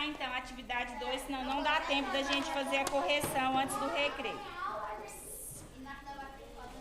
então a atividade 2, senão não dá tempo da gente fazer a correção antes do recreio.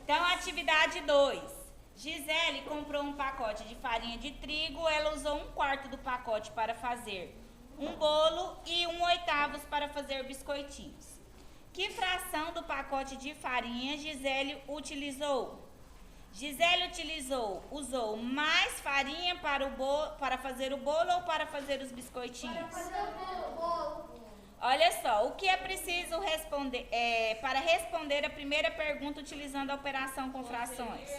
Então, atividade 2. Gisele comprou um pacote de farinha de trigo, ela usou 1/4 do pacote para fazer um bolo e 1/8 para fazer biscoitinhos. Que fração do pacote de farinha Gisele utilizou? Gisele usou mais farinha para fazer o bolo ou para fazer os biscoitinhos? Para fazer o bolo. Olha só, o que é preciso responder para responder a primeira pergunta utilizando a operação com frações?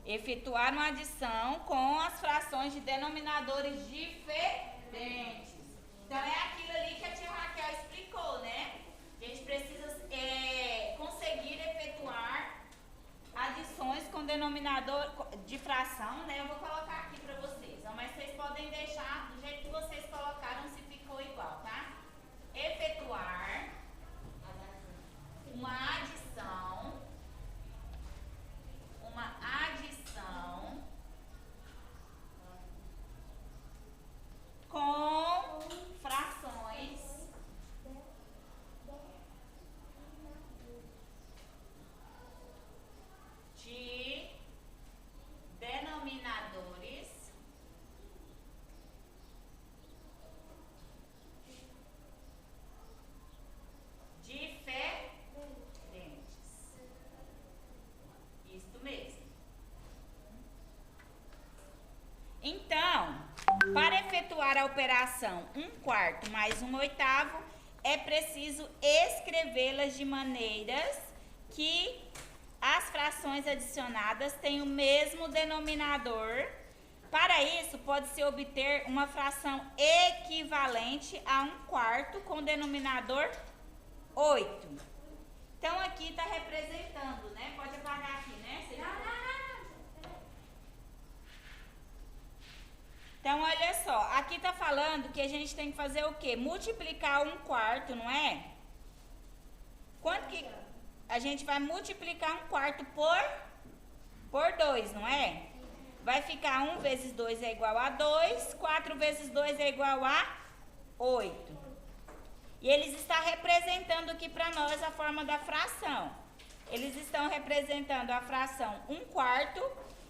Efetuar uma adição com as frações de denominadores diferentes. Então é aquilo ali que a tia Raquel explicou, né? A gente precisa conseguir efetuar adições com denominador de fração, né? Eu vou colocar aqui para vocês, mas vocês podem deixar do jeito que vocês colocaram se ficou igual, tá? Efetuar uma adição com frações de denominadores diferentes. Isso mesmo. Então, para efetuar a operação 1/4 mais 1/8, é preciso escrevê-las de maneiras que as frações adicionadas têm o mesmo denominador. Para isso, pode-se obter uma fração equivalente a 1/4 com denominador 8. Então, aqui está representando, né? Pode apagar aqui, né? Então, olha só, aqui está falando que a gente tem que fazer o quê? Multiplicar 1/4, não é? Quanto que a gente vai multiplicar 1/4 por 2, não é? Vai ficar 1 vezes 2 é igual a 2, 4 vezes 2 é igual a 8. E eles estão representando aqui para nós a forma da fração. Eles estão representando a fração 1/4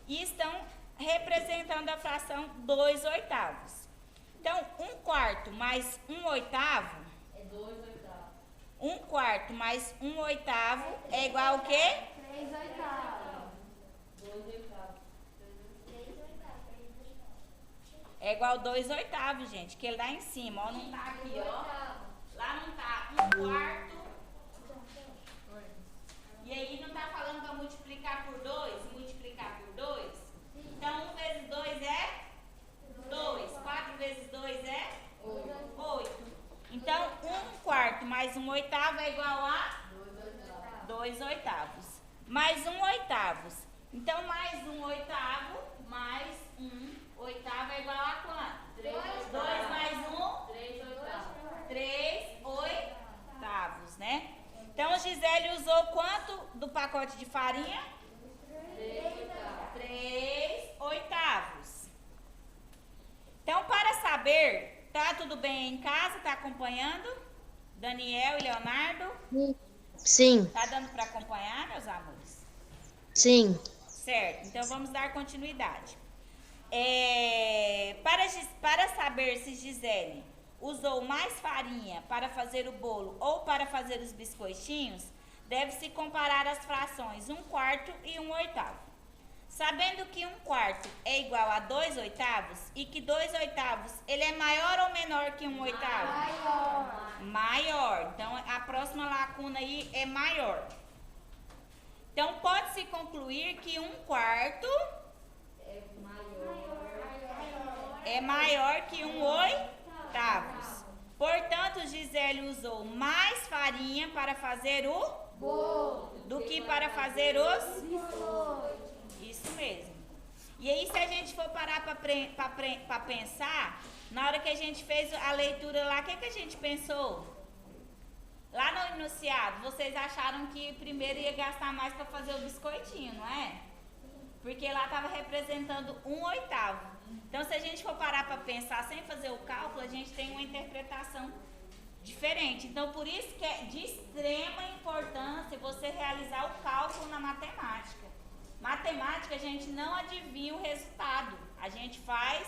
e estão representando a fração 2/8. Então, 1/4 mais 1/8 é 2/8. 1/4 mais 1/8 é igual ao quê? 3/8. 2/8. É igual a 2/8, gente, que ele lá em cima, ó, não tá aqui, ó. Lá não tá 1/4. E aí não tá falando para multiplicar por 2, multiplicar por 2? Então, 1 vezes 2 é 2. 4 vezes 2 é 8. Então, 1/4 mais 1/8 é igual a 2/8. Mais 1/8. Então, mais 1/8 mais 1/8 é igual a quanto? 2 mais 1? 3/8, né? Então, Gisele usou quanto do pacote de farinha? 3/8. Então, para saber, tá tudo bem em casa? Tá acompanhando? Daniel e Leonardo? Sim. Tá dando para acompanhar, meus amores? Sim. Certo, então vamos dar continuidade. Para saber se Gisele usou mais farinha para fazer o bolo ou para fazer os biscoitinhos, deve-se comparar as frações 1/4 e 1/8. Sabendo que 1/4 é igual a 2/8 e que 2/8 ele é maior ou menor que 1/8? Maior. Então, a próxima lacuna aí é maior. Então, pode-se concluir que 1/4 é maior que 1/8. Portanto, Gisele usou mais farinha para fazer o bolo do que para fazer os biscoitos. Isso mesmo. E aí, se a gente for parar para pensar, na hora que a gente fez a leitura lá, o que a gente pensou? Lá no enunciado, vocês acharam que primeiro ia gastar mais para fazer o biscoitinho, não é? Porque lá estava representando 1/8. Então, se a gente for parar para pensar sem fazer o cálculo, a gente tem uma interpretação diferente. Então, por isso que é de extrema importância você realizar o cálculo na matemática. Matemática, a gente não adivinha o resultado. A gente faz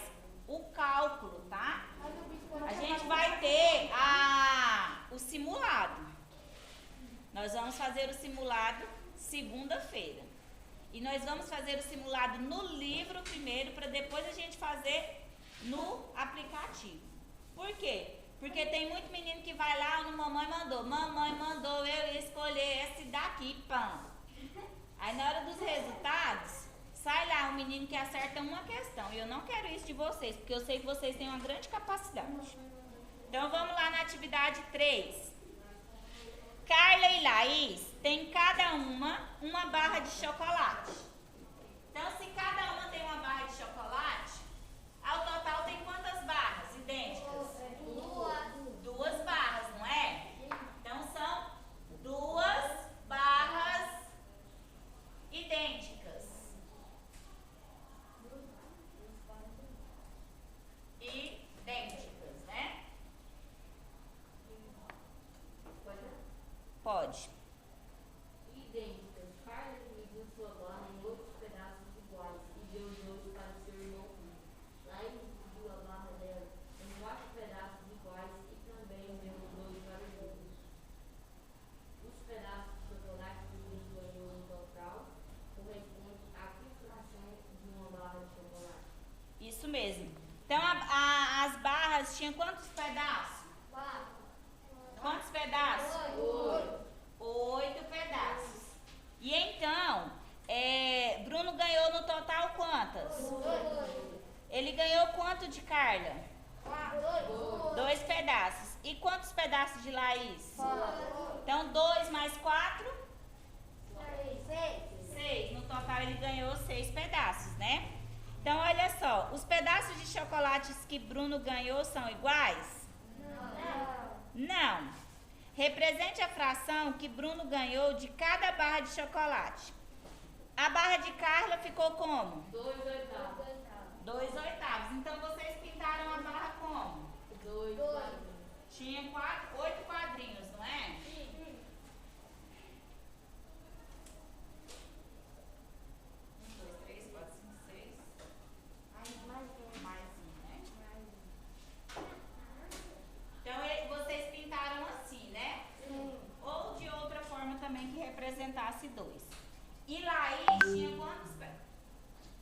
o cálculo, tá? A gente vai ter o simulado. Nós vamos fazer o simulado segunda-feira. E nós vamos fazer o simulado no livro primeiro, para depois a gente fazer no aplicativo. Por quê? Porque tem muito menino que vai lá no Mamãe mandou eu escolher esse daqui, pão. Aí na hora dos resultados, sai lá um menino que acerta uma questão. E eu não quero isso de vocês, porque eu sei que vocês têm uma grande capacidade. Então vamos lá na atividade 3. Carla e Laís têm cada uma barra de chocolate. Então, se cada uma tem uma barra de chocolate, ao total tem quantas barras idênticas? Duas barras, não é? Então, são 2 barras idênticas. Idênticas, né? Pode. Idênticas. Carla dividiu sua barra em outros pedaços iguais e deu 2 para seu irmão. Laís dividiu a barra dela em 4 pedaços iguais e também deu 2 para os outros. Os pedaços de chocolate que o Bruno ganhou no total correspondem a que fração de uma barra de chocolate? Isso mesmo. Então, as barras tinham quantos pedaços? Quantos pedaços? 8 pedaços. E então, Bruno ganhou no total quantas? Ele ganhou quanto de Carla? 2 pedaços. E quantos pedaços de Laís? Então, 2 mais 4? 6. No total, ele ganhou 6 pedaços, né? Então, olha só. Os pedaços de chocolates que Bruno ganhou são iguais? Não. Represente a fração que Bruno ganhou de cada barra de chocolate. A barra de Carla ficou como? 2/8. 2/8. Então, vocês pintaram a barra como? 2. Tinha 8 quadrinhos, não é? Mais um, né? Então, vocês pintaram assim, né? Ou de outra forma também que representasse 2. E Laís tinha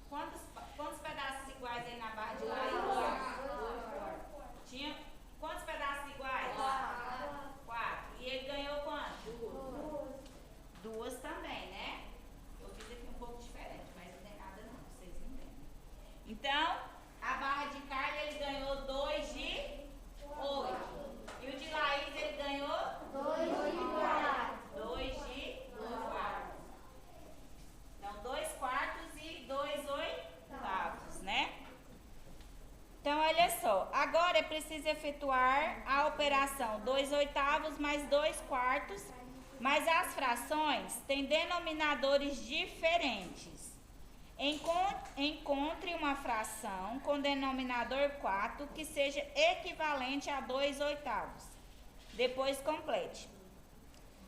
quantos pedaços iguais aí na barra de Laís? 2. Tinha quantos pedaços iguais? 4. E ele ganhou quanto? 2 também, né? Eu fiz aqui um pouco diferente, mas não tem nada não, vocês entendem. Então, a barra de Carla ele ganhou 2 de 8. E o de Laís ele ganhou 2 de 4. Então, 2 quartos e 2/8, né? Então, olha só. Agora é preciso efetuar a operação 2/8 mais 2 quartos, mas as frações têm denominadores diferentes. Encontre uma fração com denominador 4 que seja equivalente a 2/8. Depois complete.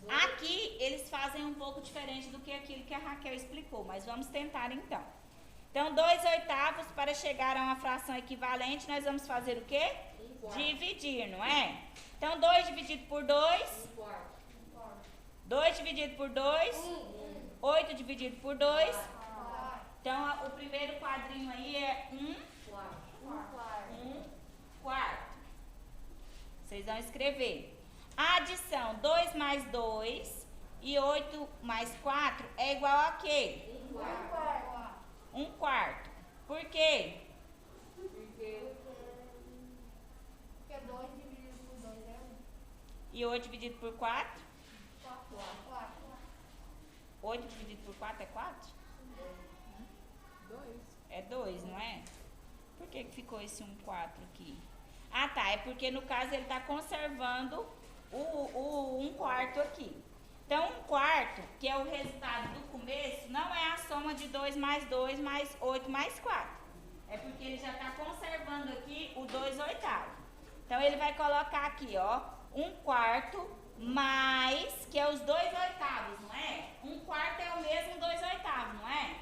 Aqui eles fazem um pouco diferente do que aquilo que a Raquel explicou, mas vamos tentar então. Então, 2/8 para chegar a uma fração equivalente, nós vamos fazer o quê? Dividir, não é? Então, 2 dividido por 2. 2 dividido por 2. 8 dividido por 2. Então, o primeiro quadrinho aí é 1 quarto. Vocês vão escrever. A adição 2 mais 2 e 8 mais 4 é igual a quê? 1 quarto. Por quê? Porque 2 dividido por 2 é 1. E 8 dividido por 4? 4. 8 dividido por 4 é 4? 2. É 2, não é? Por que ficou esse 1 quarto aqui? Ah, tá. É porque no caso ele está conservando o 1 quarto aqui. Então, 1 quarto, que é o resultado do começo, não é a soma soma de 2 mais 2 mais 8 mais 4. É porque ele já está conservando aqui o 2 oitavos. Então, ele vai colocar aqui, ó, 1/4 mais, que é os 2 oitavos, não é? 1/4 é o mesmo 2 oitavos, não é?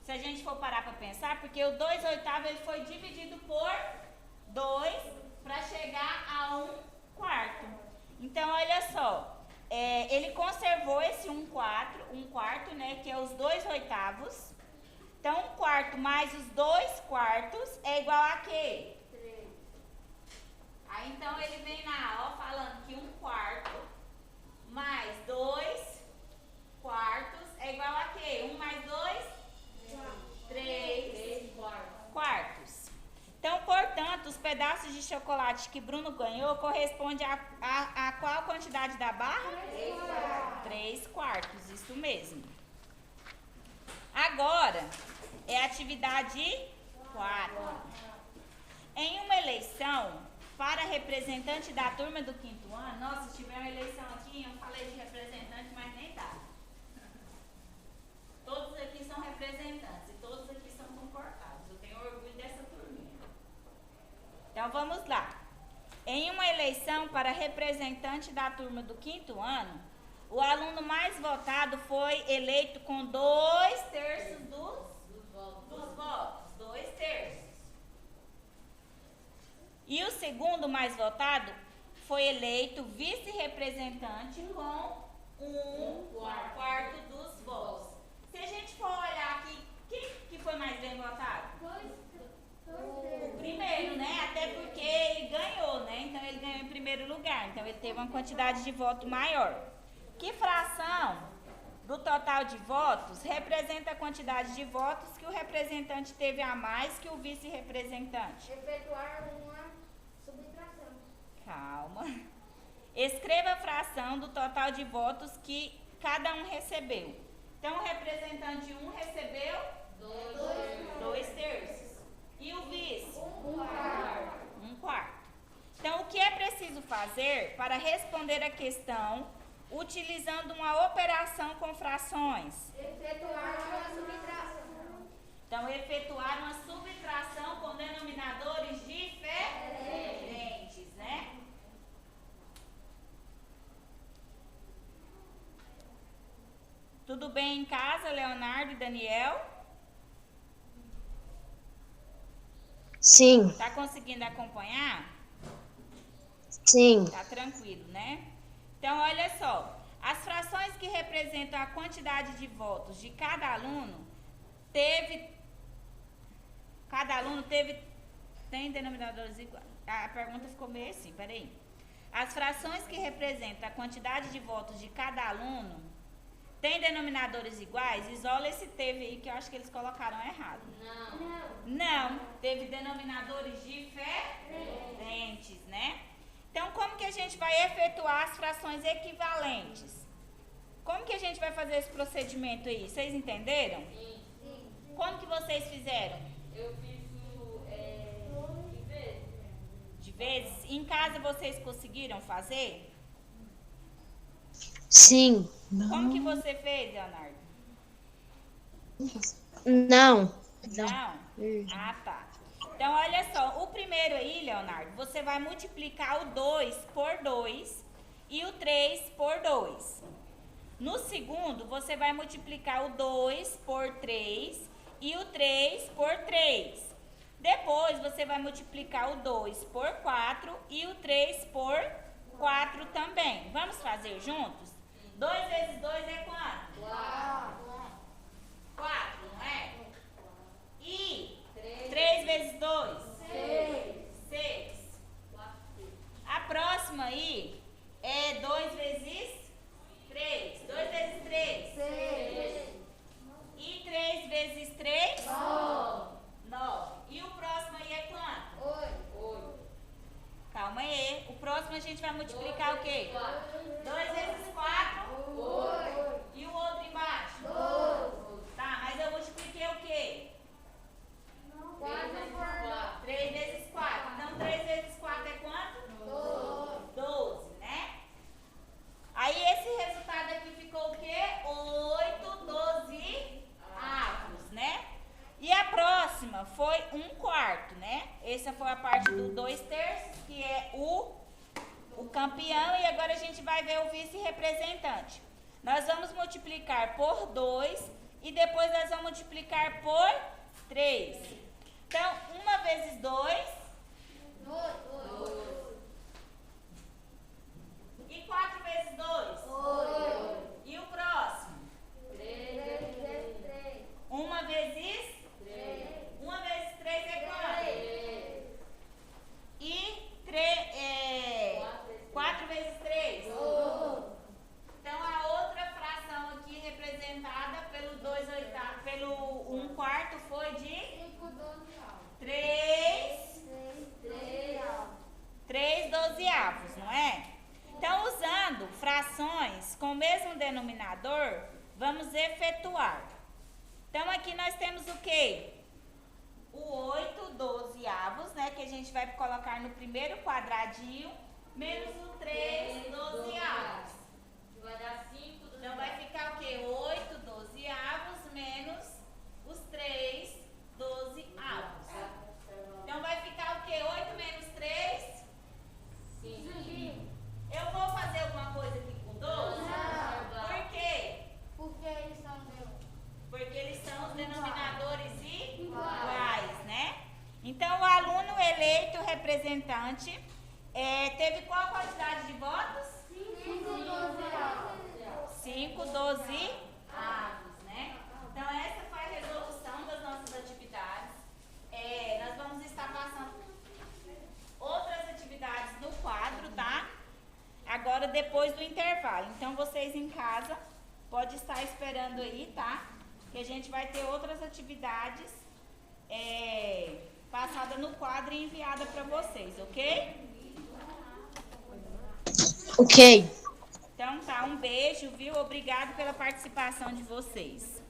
Se a gente for parar para pensar, porque o 2 oitavos ele foi dividido por 2 para chegar a 1/4. Então, olha só, ele conservou esse 1/4, né, que é os 2 oitavos. Então, 1/4 mais os 2/4 é igual a quê? 3. Aí, então, ele vem na aula falando que 1/4 mais 2/4 é igual a quê? 1 mais 2? 3 quartos. Então, portanto, os pedaços de chocolate que Bruno ganhou correspondem a qual quantidade da barra? 3 quartos, isso mesmo. Agora, é a atividade 4. Em uma eleição para representante da turma do 5º ano, nossa, se tiver uma eleição aqui, eu falei de representante, mas nem dá. Todos aqui são representantes e todos aqui são comportados. Eu tenho orgulho dessa turminha. Então, vamos lá. Em uma eleição para representante da turma do 5º ano, o aluno mais votado foi eleito com 2/3 dos votos. 2/3. E o segundo mais votado foi eleito vice-representante com 1/4 dos votos. Se a gente for olhar aqui, quem que foi mais bem votado? O primeiro, né? Até porque ele ganhou, né? Então, ele ganhou em primeiro lugar. Então, ele teve uma quantidade de voto maior. Que fração do total de votos representa a quantidade de votos que o representante teve a mais que o vice-representante? Efetuar uma subtração. Calma. Escreva a fração do total de votos que cada um recebeu. Então, o representante 1 recebeu 2/3. E o vice? 1/4. Então, o que é preciso fazer para responder a questão utilizando uma operação com frações? Efetuar uma subtração. Então, efetuar uma subtração com denominadores diferentes, né? Tudo bem em casa, Leonardo e Daniel? Sim, Tá conseguindo acompanhar? sim, Tá tranquilo, né? Então, olha só. As frações que representam a quantidade de votos de cada aluno tem denominadores iguais. A pergunta ficou meio assim, peraí. As frações que representam a quantidade de votos de cada aluno tem denominadores iguais? Isola esse teve aí, que eu acho que eles colocaram errado. Não, teve denominadores diferentes, né? Então, como que a gente vai efetuar as frações equivalentes? Como que a gente vai fazer esse procedimento aí? Vocês entenderam? Sim. Como que vocês fizeram? Eu fiz de vez. De vezes? Em casa vocês conseguiram fazer? sim, Como que você fez, Leonardo? não, Não? Ah, tá. Então, olha só, o primeiro aí, Leonardo, você vai multiplicar o 2 por 2 e o 3 por 2. No segundo, você vai multiplicar o 2 por 3 e o 3 por 3. Depois, você vai multiplicar o 2 por 4 e o 3 por 4 também. Vamos fazer juntos? 2 vezes 2 é quanto? 4, não é? E 3 vezes 2? 6. A próxima aí é 2 vezes 3. 2 vezes 3? 6. E 3 vezes 3? 9. E o próximo aí é quanto? 8. Calma aí. O próximo a gente vai multiplicar o quê? 2 vezes 4? 8. E o outro embaixo? 12. Tá, mas eu multipliquei o quê? 3 vezes 4. Então, 3 vezes 4 é quanto? 12, né? Aí, esse resultado aqui ficou o quê? 8 12A. essa foi a parte do 2/3, que é o campeão, e agora a gente vai ver o vice-representante. Nós vamos multiplicar por 2 e depois nós vamos multiplicar por 3. Então, 1 vezes 2 e 4 vezes 2. E o próximo? 1 vezes 1 vezes 3 é quanto? E 4 vezes 3? Então, a outra fração aqui representada pelo 2/8, pelo 1/4 foi de 3 dozeavos, não é? Então, usando frações com o mesmo denominador, vamos efetuar. Então, aqui nós temos o quê? O 8 dozeavos, né? Que a gente vai colocar no primeiro quadradinho, menos o 3 dozeavos. Que vai dar 5 do Então, vai ficar o quê? 8 dozeavos menos os 3 dozeavos. Então, vai ficar o quê? 8 menos 3? Eu vou fazer alguma coisa aqui com 12? Por quê? Porque eles são os denominadores iguais, né? Então, o aluno eleito representante teve qual quantidade de votos? 5 dozeavos, né? Então, essa foi a resolução das nossas atividades. Nós vamos estar passando outras atividades no quadro, tá? Agora, depois do intervalo. Então, vocês em casa podem estar esperando aí, tá? Que a gente vai ter outras atividades passadas no quadro e enviada para vocês, ok? Ok. Então tá, um beijo, viu? Obrigado pela participação de vocês.